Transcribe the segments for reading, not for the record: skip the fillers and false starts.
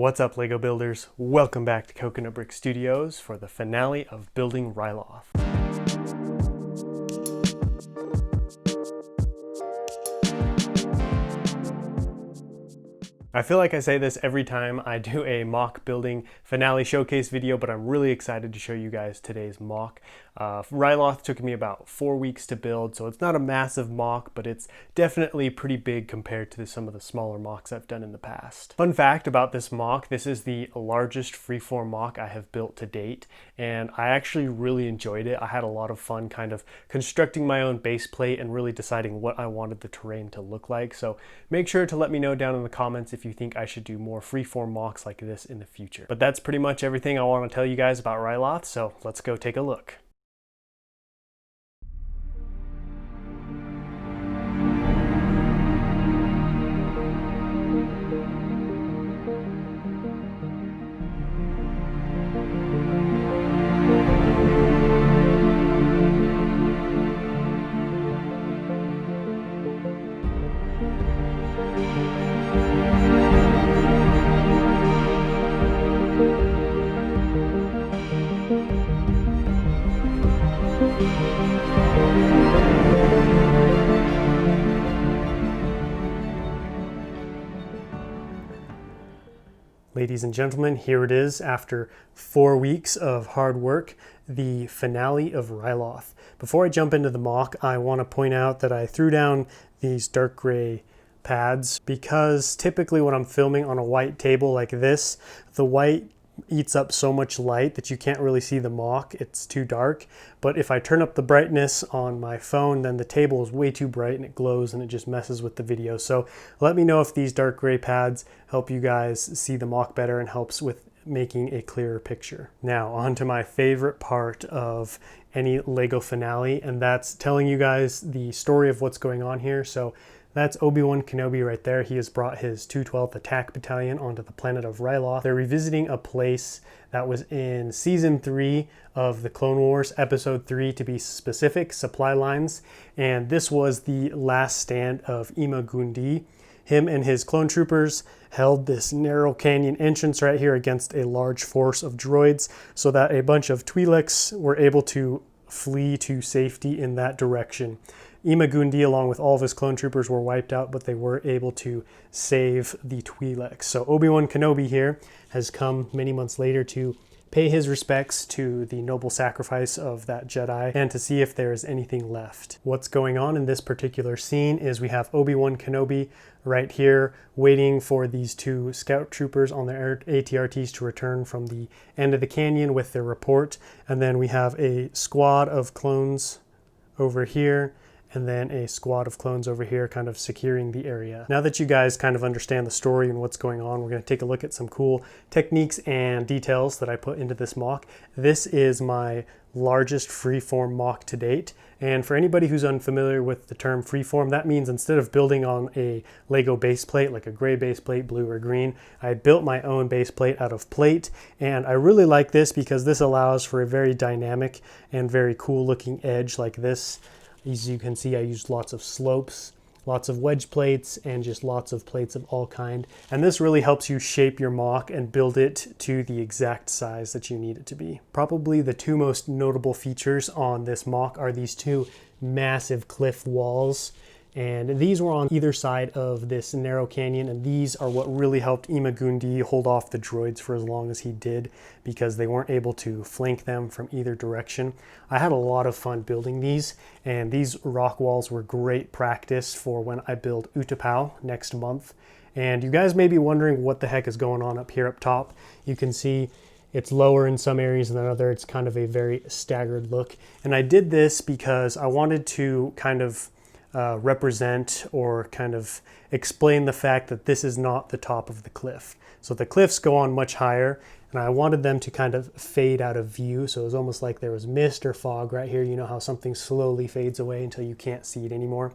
What's up, LEGO builders? Welcome back to Coconut Brick Studios for the finale of building Ryloth. I feel like I say this every time I do a mock building finale showcase video, but I'm really excited to show you guys today's mock. Ryloth took me about 4 weeks to build, so it's not a massive mock, but it's definitely pretty big compared to some of the smaller mocks I've done in the past. Fun fact about this mock, this is the largest freeform mock I have built to date, and I actually really enjoyed it. I had a lot of fun kind of constructing my own base plate and really deciding what I wanted the terrain to look like. So make sure to let me know down in the comments if you think I should do more freeform mocks like this in the future. But that's pretty much everything I want to tell you guys about Ryloth, so let's go take a look. Ladies and gentlemen, here it is after 4 weeks of hard work, the finale of Ryloth. Before I jump into the mock, I want to point out that I threw down these dark gray pads because typically when I'm filming on a white table like this, the white eats up so much light that you can't really see the mock. It's too dark. But if I turn up the brightness on my phone, then the table is way too bright and it glows and it just messes with the video. So let me know if these dark gray pads help you guys see the mock better and helps with making a clearer picture. Now on to my favorite part of any LEGO finale, and that's telling you guys the story of what's going on here. So that's Obi Wan Kenobi right there. He has brought his 212th Attack Battalion onto the planet of Ryloth. They're revisiting a place that was in Season 3 of the Clone Wars, Episode 3 to be specific, Supply Lines. And this was the last stand of Ima-Gun. Him and his clone troopers held this narrow canyon entrance right here against a large force of droids so that a bunch of Twi'leks were able to flee to safety in that direction. Ima-Gun, along with all of his clone troopers, were wiped out, but they were able to save the Twi'leks. So Obi Wan Kenobi here has come many months later to pay his respects to the noble sacrifice of that Jedi and to see if there is anything left. What's going on in this particular scene is we have Obi Wan Kenobi right here waiting for these two scout troopers on their ATRTs to return from the end of the canyon with their report. And then we have a squad of clones over here, and then a squad of clones over here kind of securing the area. Now that you guys kind of understand the story and what's going on, we're going to take a look at some cool techniques and details that I put into this mock. This is my largest freeform mock to date. And for anybody who's unfamiliar with the term freeform, that means instead of building on a LEGO base plate, like a gray base plate, blue or green, I built my own base plate out of plate. And I really like this because this allows for a very dynamic and very cool looking edge like this. As you can see, I used lots of slopes, lots of wedge plates, and just lots of plates of all kind. And this really helps you shape your mock and build it to the exact size that you need it to be. Probably the two most notable features on this mock are these two massive cliff walls. And these were on either side of this narrow canyon, and these are what really helped Ima-Gun hold off the droids for as long as he did, because they weren't able to flank them from either direction. I had a lot of fun building these, and these rock walls were great practice for when I build Utapau next month. And you guys may be wondering what the heck is going on up here up top. You can see it's lower in some areas than others. It's kind of a very staggered look. And I did this because I wanted to kind of represent or kind of explain the fact that this is not the top of the cliff. So the cliffs go on much higher, and I wanted them to kind of fade out of view. So it was almost like there was mist or fog right here. You know how something slowly fades away until you can't see it anymore.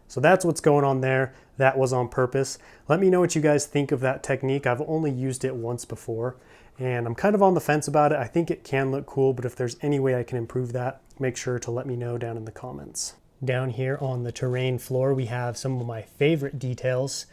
So that's what's going on there. That was on purpose. Let me know what you guys think of that technique. I've only used it once before, and I'm kind of on the fence about it. I think it can look cool, but if there's any way I can improve that, make sure to let me know down in the comments. Down here on the terrain floor, we have some of my favorite details.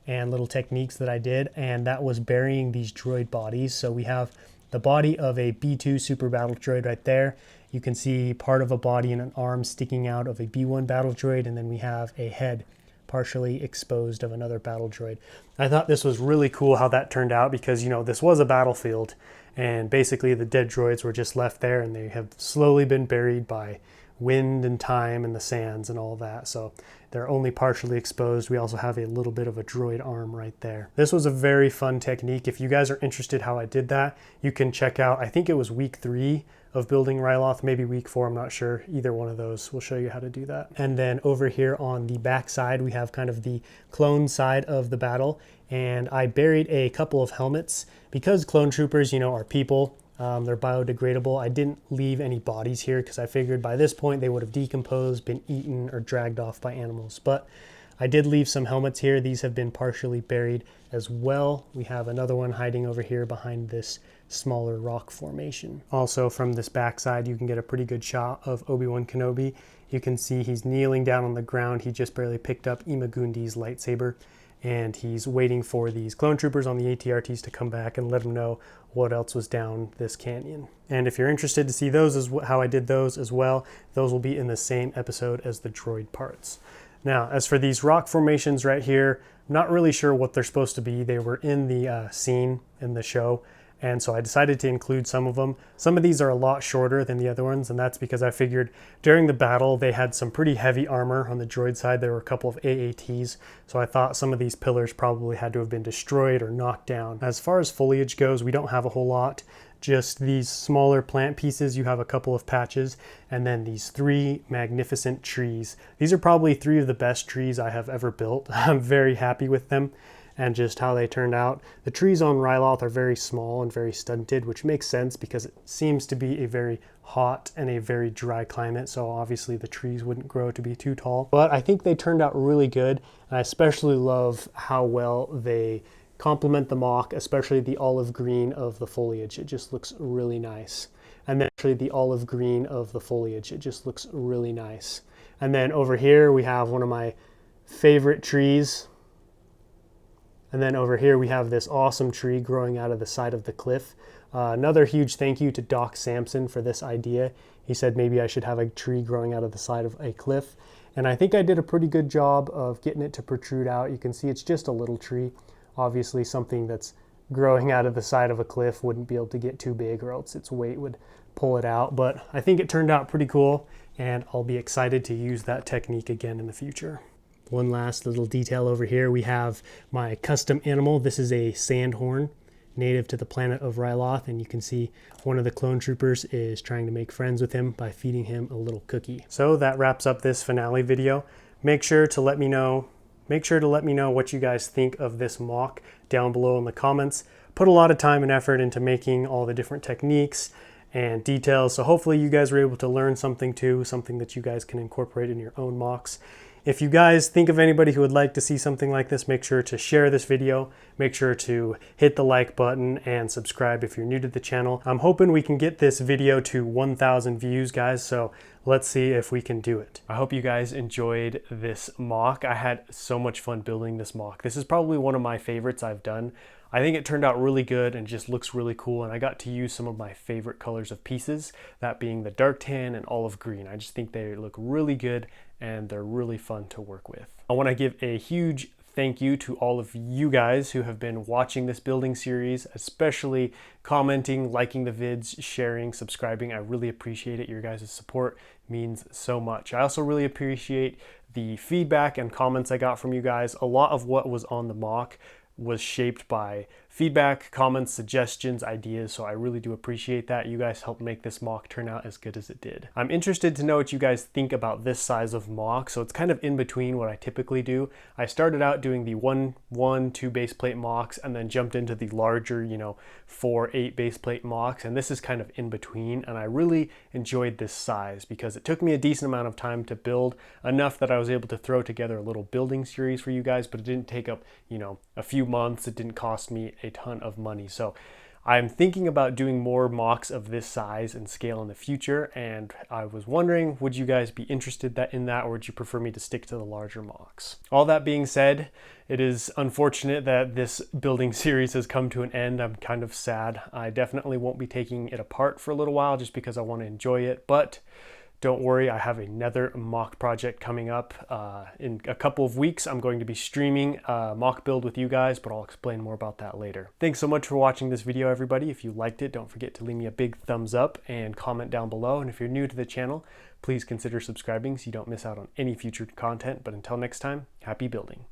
and little techniques that I did, and that was burying these droid bodies. So we have the body of a B2 super battle droid right there. You can see part of a body and an arm sticking out of a B1 battle droid, and then we have a head partially exposed of another battle droid. I thought this was really cool how that turned out, because, you know, this was a battlefield, and basically the dead droids were just left there, and they have slowly been buried by wind and time and the sands and all that. So they're only partially exposed. We also have a little bit of a droid arm right there. This was a very fun technique. If you guys are interested how I did that, you can check out, I think it was week 3 of building Ryloth, maybe week 4, I'm not sure. Either one of those will show you how to do that. And then over here on the back side, we have kind of the clone side of the battle. And I buried a couple of helmets because clone troopers, you know, are people. They're biodegradable. I didn't leave any bodies here because I figured by this point they would have decomposed, been eaten, or dragged off by animals. But I did leave some helmets here. These have been partially buried as well. We have another one hiding over here behind this smaller rock formation. Also from this backside, you can get a pretty good shot of Obi Wan Kenobi. You can see he's kneeling down on the ground. He just barely picked up Ima-Gun's lightsaber, and he's waiting for these clone troopers on the ATRTs to come back and let him know what else was down this canyon. And if you're interested to see those, as how I did those as well, those will be in the same episode as the droid parts. Now, as for these rock formations right here, I'm not really sure what they're supposed to be. They were in the scene in the show, and so I decided to include some of them. Some of these are a lot shorter than the other ones, and that's because I figured during the battle they had some pretty heavy armor. On the droid side, there were a couple of AATs, so I thought some of these pillars probably had to have been destroyed or knocked down. As far as foliage goes, we don't have a whole lot. Just these smaller plant pieces, you have a couple of patches, and then these 3 magnificent trees. These are probably 3 of the best trees I have ever built. I'm very happy with them and just how they turned out. The trees on Ryloth are very small and very stunted, which makes sense because it seems to be a very hot and a very dry climate, so obviously the trees wouldn't grow to be too tall. But I think they turned out really good, and I especially love how well they complement the MOC, especially the olive green of the foliage. It just looks really nice. And then actually the olive green of the foliage, it just looks really nice. And then over here we have one of my favorite trees. And then over here we have this awesome tree growing out of the side of the cliff. Another huge thank you to Doc Sampson for this idea. He said maybe I should have a tree growing out of the side of a cliff. And I think I did a pretty good job of getting it to protrude out. You can see it's just a little tree. Obviously something that's growing out of the side of a cliff wouldn't be able to get too big, or else its weight would pull it out. But I think it turned out pretty cool, and I'll be excited to use that technique again in the future. One last little detail over here, we have my custom animal. This is a sandhorn, native to the planet of Ryloth, and you can see one of the clone troopers is trying to make friends with him by feeding him a little cookie. So that wraps up this finale video. Make sure to let me know what you guys think of this MOC down below in the comments. Put a lot of time and effort into making all the different techniques and details, so hopefully you guys were able to learn something too, something that you guys can incorporate in your own MOCs. If you guys think of anybody who would like to see something like this, make sure to share this video, make sure to hit the like button, and subscribe if you're new to the channel. I'm hoping we can get this video to 1,000 views, guys, so let's see if we can do it. I hope you guys enjoyed this MOC. I had so much fun building this MOC. This is probably one of my favorites I've done. I think it turned out really good and just looks really cool, and I got to use some of my favorite colors of pieces, that being the dark tan and olive green. I just think they look really good and they're really fun to work with. I want to give a huge thank you to all of you guys who have been watching this building series, especially commenting, liking the vids, sharing, subscribing. I really appreciate it. Your guys' support means so much. I also really appreciate the feedback and comments I got from you guys. A lot of what was on the MOC was shaped by feedback, comments, suggestions, ideas, so I really do appreciate that. You guys helped make this MOC turn out as good as it did. I'm interested to know what you guys think about this size of MOC, so it's kind of in between what I typically do. I started out doing the 1-1-2 base plate MOCs and then jumped into the larger, 4-8 base plate MOCs, and this is kind of in between, and I really enjoyed this size because it took me a decent amount of time to build, enough that I was able to throw together a little building series for you guys, but it didn't take up, a few months. It didn't cost me a ton of money. So I'm thinking about doing more MOCs of this size and scale in the future, and I was wondering, would you guys be interested in that, or would you prefer me to stick to the larger MOCs? All that being said, it is unfortunate that this building series has come to an end. I'm kind of sad. I definitely won't be taking it apart for a little while just because I want to enjoy it, but don't worry, I have another MOC project coming up. In a couple of weeks, I'm going to be streaming a MOC build with you guys, but I'll explain more about that later. Thanks so much for watching this video, everybody. If you liked it, don't forget to leave me a big thumbs up and comment down below. And if you're new to the channel, please consider subscribing so you don't miss out on any future content. But until next time, happy building.